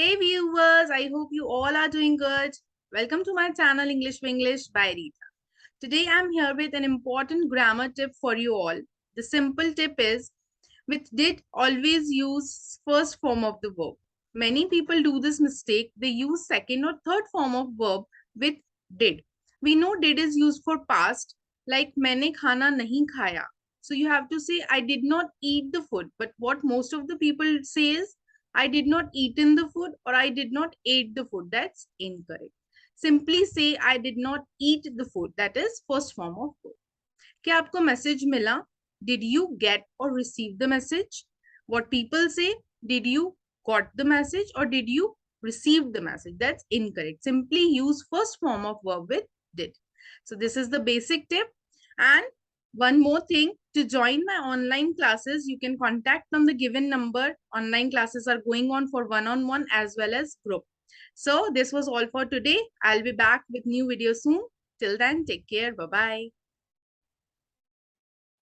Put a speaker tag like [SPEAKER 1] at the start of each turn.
[SPEAKER 1] Hey viewers, I hope you all are doing good. Welcome to my channel English for English by Rita. Today I'm here with an important grammar tip for you all. The simple tip is with did always use first form of the verb. Many people do this mistake. They use second or third form of verb with did. We know did is used for past like मैंने खाना नहीं खाया. So you have to say I did not eat the food. But what most of the people say is I did not eat in the food or I did not ate the food. That's incorrect. Simply say I did not eat the food. That is first form of verb. क्या आपको message मिला? Did you get or receive the message? What people say, did you got the message or did you receive the message? That's incorrect. Simply use first form of verb with did. So this is the basic tip. And one more thing, to join my online classes, you can contact on the given number. Online classes are going on for one-on-one as well as group. So this was all for today. I'll be back with new videos soon. Till then, take care. Bye-bye.